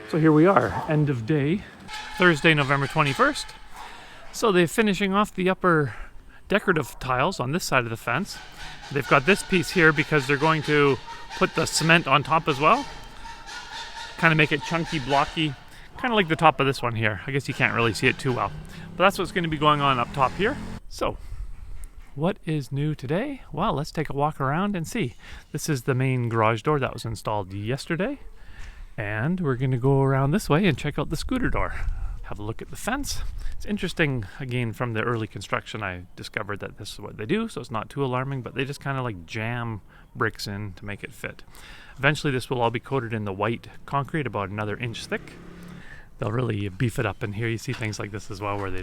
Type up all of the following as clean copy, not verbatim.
So here we are, end of day, Thursday, November 21st. So they're finishing off the upper decorative tiles on this side of the fence. They've got this piece here because they're going to put the cement on top as well. Kind of make it chunky, blocky, kind of like the top of this one here. I guess you can't really see it too well. But that's what's going to be going on up top here. So, what is new today? Well, let's take a walk around and see. This is the main garage door that was installed yesterday. And we're going to go around this way and check out the scooter door. Have a look at the fence. It's interesting, again, from the early construction, I discovered that this is what they do, so it's not too alarming, but they just kind of like jam bricks in to make it fit. Eventually this will all be coated in the white concrete, about another inch thick. They'll really beef it up, and here you see things like this as well, where they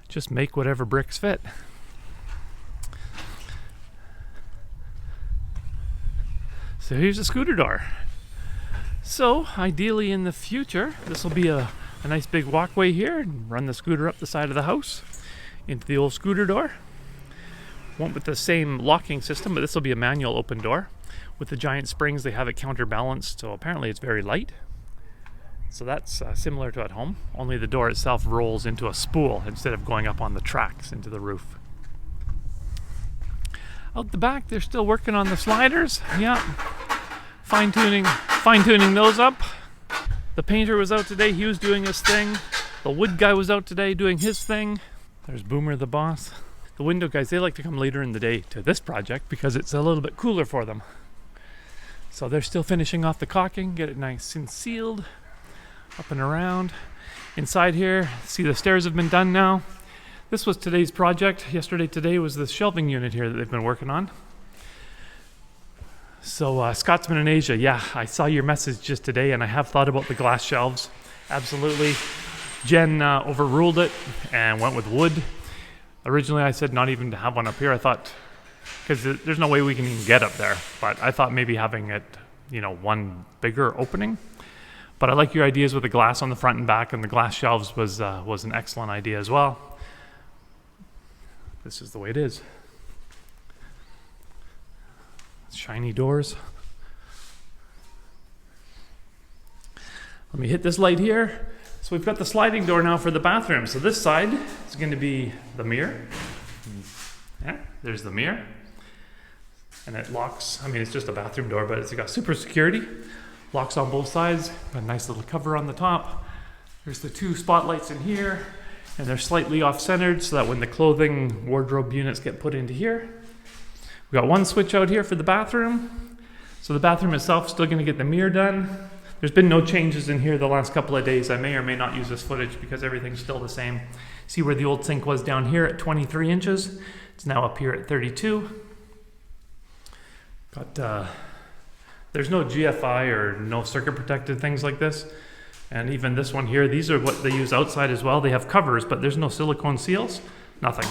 just make whatever bricks fit. So here's the scooter door. So ideally in the future, this will be a nice big walkway here, and run the scooter up the side of the house into the old scooter door. Won't with the same locking system, but this will be a manual open door. With the giant springs, they have it counterbalanced, so apparently it's very light. So that's similar to at home, only the door itself rolls into a spool instead of going up on the tracks into the roof. Out the back, they're still working on the sliders. Yeah, fine-tuning those up. The painter was out today, he was doing his thing. The wood guy was out today doing his thing. There's Boomer the boss. The window guys, they like to come later in the day to this project because it's a little bit cooler for them. So they're still finishing off the caulking, get it nice and sealed, up and around. Inside here, see the stairs have been done now. This was today's project. Today was the shelving unit here that they've been working on. So Scotsman in Asia, yeah, I saw your message just today and I have thought about the glass shelves. Absolutely. Jen overruled it and went with wood. Originally I said not even to have one up here. I thought, because there's no way we can even get up there, but I thought maybe having it, one bigger opening. But I like your ideas with the glass on the front and back, and the glass shelves was an excellent idea as well. This is the way it is. Shiny doors. Let me hit this light here. So we've got the sliding door now for the bathroom. So this side is going to be the mirror. Yeah, there's the mirror. And it locks. I mean, it's just a bathroom door, but it's got super security. Locks on both sides. Got a nice little cover on the top. There's the two spotlights in here. And they're slightly off-centered so that when the clothing wardrobe units get put into here. We've got one switch out here for the bathroom. So the bathroom itself is still going to get the mirror done. There's been no changes in here the last couple of days. I may or may not use this footage because everything's still the same. See where the old sink was down here at 23 inches? It's now up here at 32. There's no GFI or no circuit protected things like this. And even this one here, these are what they use outside as well. They have covers, but there's no silicone seals. Nothing.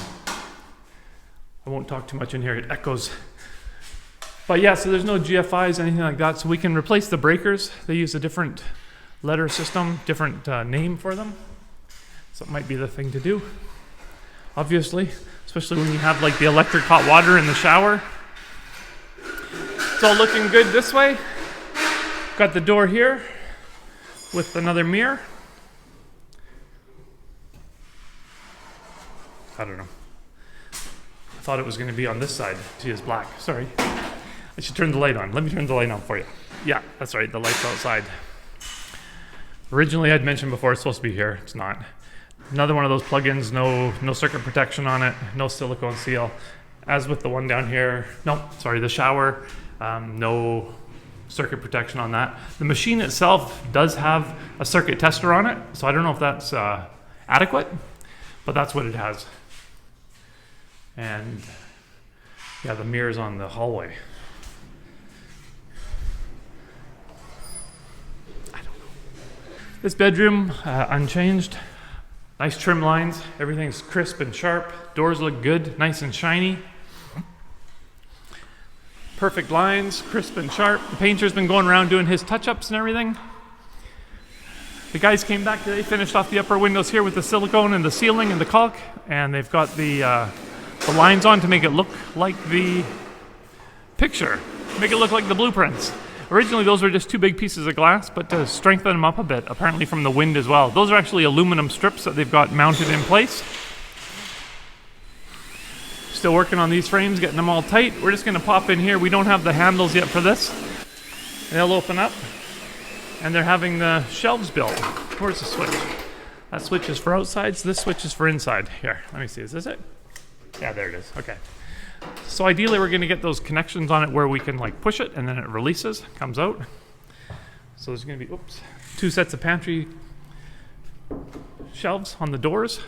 I won't talk too much in here, it echoes. But yeah, so there's no GFIs, anything like that. So we can replace the breakers. They use a different letter system, different name for them. So it might be the thing to do, obviously, especially when you have like the electric hot water in the shower. It's all looking good this way. Got the door here with another mirror. I don't know. I thought it was going to be on this side. See, it's black. Sorry. I should turn the light on. Let me turn the light on for you. Yeah, that's right. The light's outside. Originally, I'd mentioned before it's supposed to be here. It's not. Another one of those plugins. No circuit protection on it. No silicone seal. As with the one down here. The shower. No circuit protection on that. The machine itself does have a circuit tester on it, so I don't know if that's adequate, but that's what it has. And yeah, the mirror's on the hallway. I don't know. This bedroom, unchanged. Nice trim lines. Everything's crisp and sharp. Doors look good, nice and shiny. Perfect lines, crisp and sharp. The painter's been going around doing his touch-ups and everything. The guys came back today, finished off the upper windows here with the silicone and the ceiling and the caulk, and they've got the the lines on to make it look like the picture, make it look like the blueprints. Originally those were just two big pieces of glass, but to strengthen them up a bit, apparently from the wind as well. Those are actually aluminum strips that they've got mounted in place. Still working on these frames, getting them all tight. We're just gonna pop in here. We don't have the handles yet for this. They'll open up, and they're having the shelves built. Where's the switch? That switch is for outside, so this switch is for inside. Here, let me see, is this it? Yeah, there it is, okay. So ideally we're gonna get those connections on it where we can like push it and then it releases, comes out. So there's gonna be, oops, 2 sets of pantry shelves on the doors.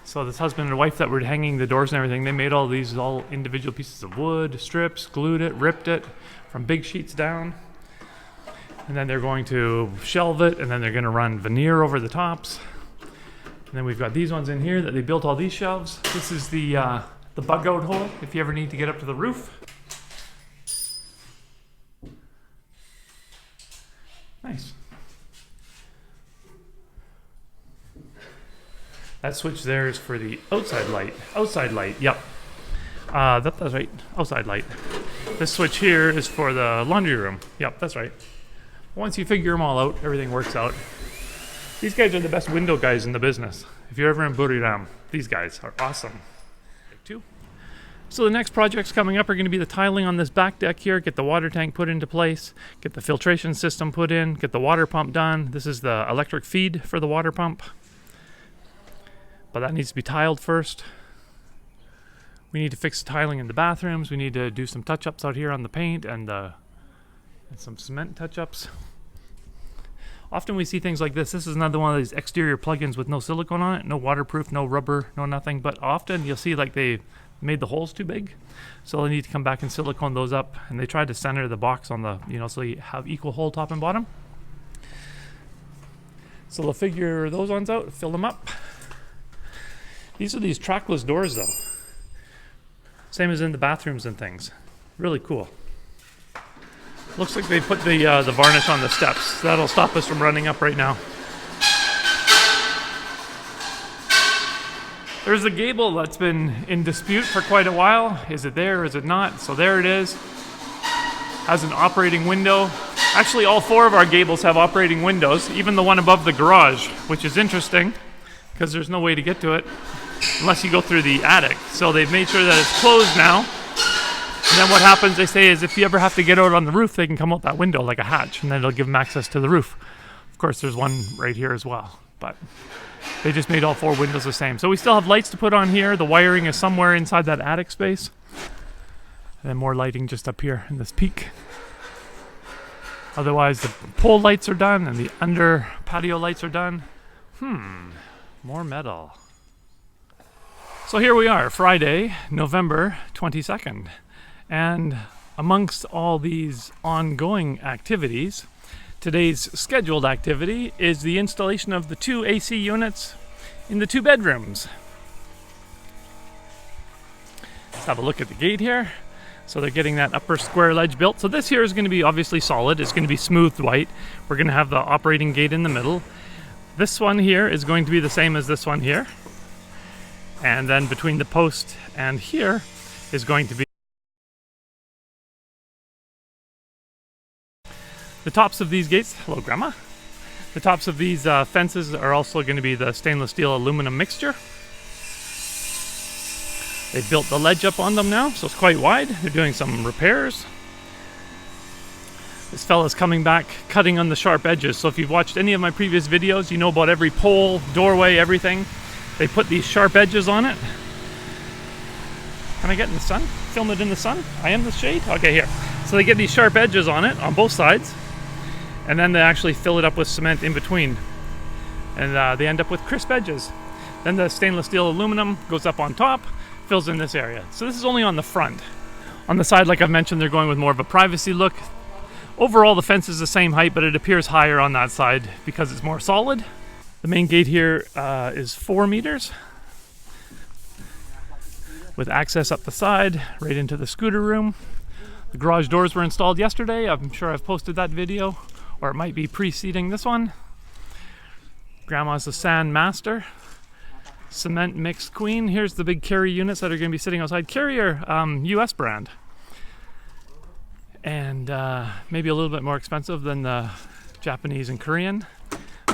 So this husband and wife that were hanging the doors and everything, they made all these all individual pieces of wood, strips, glued it, ripped it from big sheets down. And then they're going to shelve it, and then they're gonna run veneer over the tops. And then we've got these ones in here that they built all these shelves. This is the bug out hole if you ever need to get up to the roof. Nice. That switch there is for the outside light. Outside light, yep. That's right, outside light. This switch here is for the laundry room. Yep, that's right. Once you figure them all out, everything works out. These guys are the best window guys in the business. If you're ever in Buriram, these guys are awesome. So the next projects coming up are going to be the tiling on this back deck here, get the water tank put into place, get the filtration system put in, get the water pump done. This is the electric feed for the water pump. But that needs to be tiled first. We need to fix the tiling in the bathrooms. We need to do some touch-ups out here on the paint and some cement touch-ups. Often we see things like this. This is another one of these exterior plugins with no silicone on it, no waterproof, no rubber, no nothing. But often you'll see like they made the holes too big, so they need to come back and silicone those up. And they tried to center the box on the, so you have equal hole top and bottom. So they'll figure those ones out, fill them up. These are these trackless doors though. Same as in the bathrooms and things. Really cool. Looks like they put the varnish on the steps. That'll stop us from running up right now. There's a gable that's been in dispute for quite a while. Is it there? Is it not? So there it is. Has an operating window. Actually, all 4 of our gables have operating windows, even the one above the garage, which is interesting because there's no way to get to it unless you go through the attic. So they've made sure that it's closed now. And then what happens, they say, is if you ever have to get out on the roof, they can come out that window like a hatch, and then it'll give them access to the roof. Of course, there's one right here as well, but they just made all 4 windows the same. So we still have lights to put on here. The wiring is somewhere inside that attic space. And then more lighting just up here in this peak. Otherwise, the pole lights are done, and the under patio lights are done. More metal. So here we are, Friday, November 22nd. And amongst all these ongoing activities, today's scheduled activity is the installation of the 2 AC units in the 2 bedrooms. Let's have a look at the gate here. So they're getting that upper square ledge built. So this here is going to be obviously solid. It's going to be smoothed white. We're going to have the operating gate in the middle. This one here is going to be the same as this one here. And then between the post and here is going to be the tops of these gates. Hello, Grandma. The tops of these fences are also going to be the stainless steel aluminum mixture. They built the ledge up on them now, so it's quite wide. They're doing some repairs. This fella's coming back, cutting on the sharp edges. So if you've watched any of my previous videos, you know about every pole, doorway, everything. They put these sharp edges on it. Can I get in the sun? Film it in the sun? I am the shade? Okay, here. So they get these sharp edges on it, on both sides. And then they actually fill it up with cement in between. And they end up with crisp edges. Then the stainless steel aluminum goes up on top, fills in this area. So this is only on the front. On the side, like I've mentioned, they're going with more of a privacy look. Overall, the fence is the same height, but it appears higher on that side because it's more solid. The main gate here is 4 meters with access up the side, right into the scooter room. The garage doors were installed yesterday. I'm sure I've posted that video, or it might be preceding this one. Grandma's the sand master. cement mix queen. Here's the big carry units that are going to be sitting outside. Carrier, US brand. And maybe a little bit more expensive than the Japanese and Korean.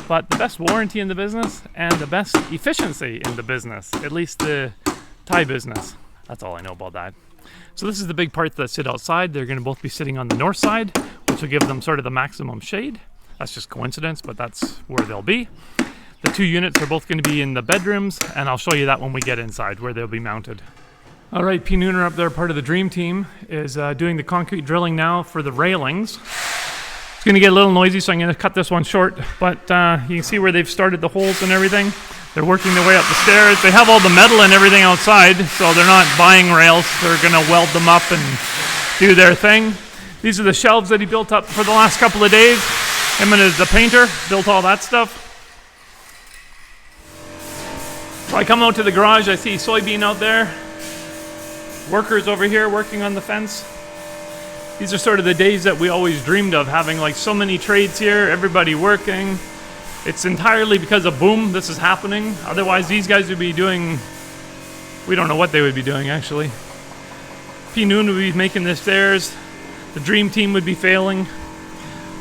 But the best warranty in the business and the best efficiency in the business, at least the Thai business. That's all I know about that. So this is the big parts that sit outside. They're going to both be sitting on the north side, which will give them sort of the maximum shade. That's just coincidence, but that's where they'll be. The two units are both going to be in the bedrooms, and I'll show you that when we get inside, where they'll be mounted. All right, P. Nooner up there, part of the dream team, is doing the concrete drilling now for the railings. It's going to get a little noisy, so I'm going to cut this one short, but you can see where they've started the holes and everything. They're working their way up the stairs. They have all the metal and everything outside, so they're not buying rails. They're going to weld them up and do their thing. These are the shelves that he built up for the last couple of days. Him and the painter built all that stuff. So I come out to the garage, I see soybean out there. Workers over here working on the fence. These are sort of the days that we always dreamed of, having like so many trades here, everybody working. It's entirely because of boom this is happening. Otherwise these guys would be doing, we don't know what they would be doing actually. P. Noon would be making the stairs. The dream team would be failing.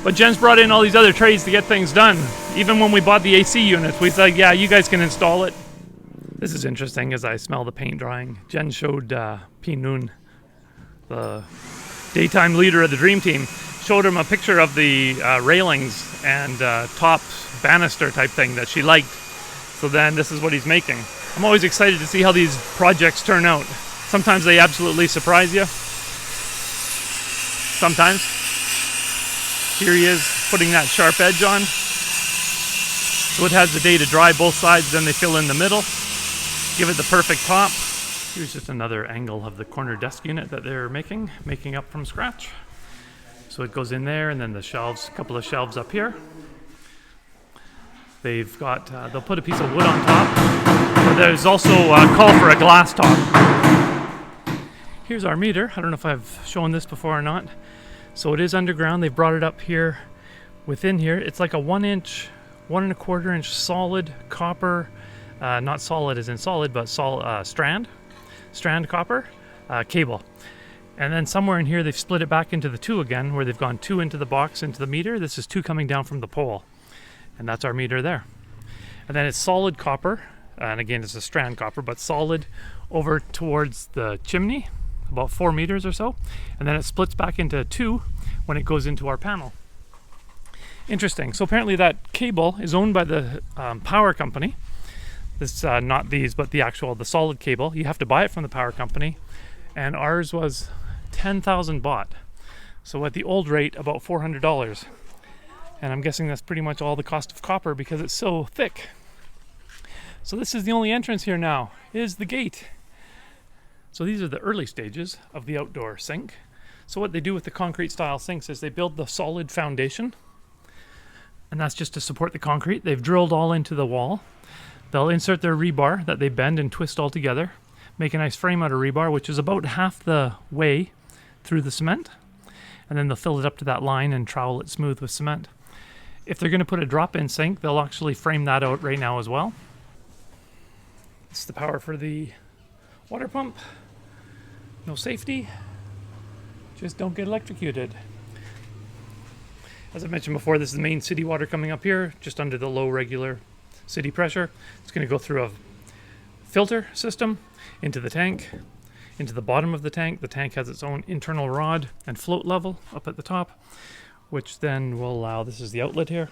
But Jen's brought in all these other trades to get things done. Even when we bought the AC units, we said, yeah, you guys can install it. This is interesting as I smell the paint drying. Jen showed P. Noon, the daytime leader of the dream team, showed him a picture of the railings and top banister type thing that she liked. So then this is what he's making. I'm always excited to see how these projects turn out. Sometimes they absolutely surprise you. Sometimes. Here he is putting that sharp edge on. So it has the day to dry both sides, then they fill in the middle. Give it the perfect top. Here's just another angle of the corner desk unit that they're making up from scratch. So it goes in there, and then the shelves, a couple of shelves up here. They've got, they'll put a piece of wood on top. But there's also a call for a glass top. Here's our meter. I don't know if I've shown this before or not. So it is underground. They brought it up here within here. It's like a 1 inch, 1 1/4 inch solid copper, not solid as in solid, but strand copper cable. And then somewhere in here they've split it back into the two again, where they've gone 2 into the box into the meter. This is 2 coming down from the pole, and that's our meter there. And then it's solid copper, and again it's a strand copper, but solid over towards the chimney, about 4 meters or so, and then it splits back into 2 when it goes into our panel. Interesting. So apparently that cable is owned by the power company. This not these, but the solid cable. You have to buy it from the power company, and ours was 10,000 baht. So at the old rate, about $400. And I'm guessing that's pretty much all the cost of copper because it's so thick. So this is the only entrance here now, is the gate. So these are the early stages of the outdoor sink. So what they do with the concrete style sinks is they build the solid foundation, and that's just to support the concrete. They've drilled all into the wall. They'll insert their rebar that they bend and twist all together, make a nice frame out of rebar, which is about half the way through the cement, and then they'll fill it up to that line and trowel it smooth with cement. If they're going to put a drop-in sink, they'll actually frame that out right now as well. It's the power for the water pump. No safety. Just don't get electrocuted. As I mentioned before, this is the main city water coming up here, just under the low regular city pressure. It's going to go through a filter system into the tank, into the bottom of the tank. The tank has its own internal rod and float level up at the top, which then will allow, this is the outlet here.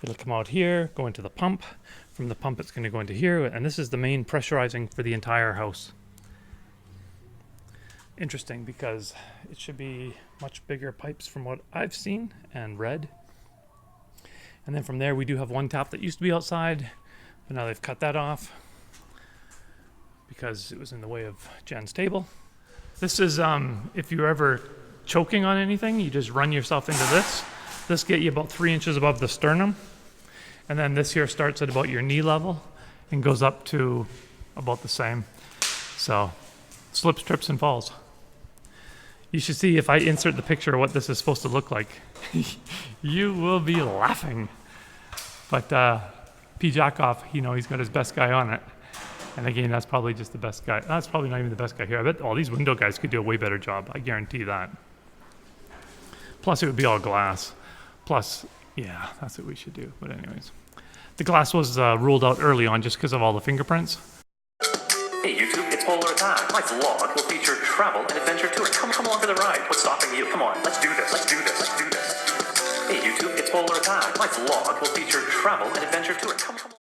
It'll come out here, go into the pump. From the pump it's going to go into here, and this is the main pressurizing for the entire house. Interesting, because it should be much bigger pipes from what I've seen and read. And then from there we do have one tap that used to be outside, but now they've cut that off because it was in the way of Jen's table. This is, if you're ever choking on anything, you just run yourself into this. This gets you about 3 inches above the sternum. And then this here starts at about your knee level and goes up to about the same. So, slips, trips, and falls. You should see if I insert the picture of what this is supposed to look like. You will be laughing. But P. Jackoff, he's got his best guy on it. And again, that's probably just the best guy. That's probably not even the best guy here. I bet all these window guys could do a way better job. I guarantee that. Plus, it would be all glass. Plus, yeah, that's what we should do. But anyways, the glass was ruled out early on just because of all the fingerprints. Hey YouTube, it's PolarAttack. My vlog will feature travel and adventure touring. Come along for the ride. What's stopping you? Come on, let's do this. Let's do this. Let's do this. Hey YouTube, it's PolarAttack. My vlog will feature travel and adventure touring. Come on.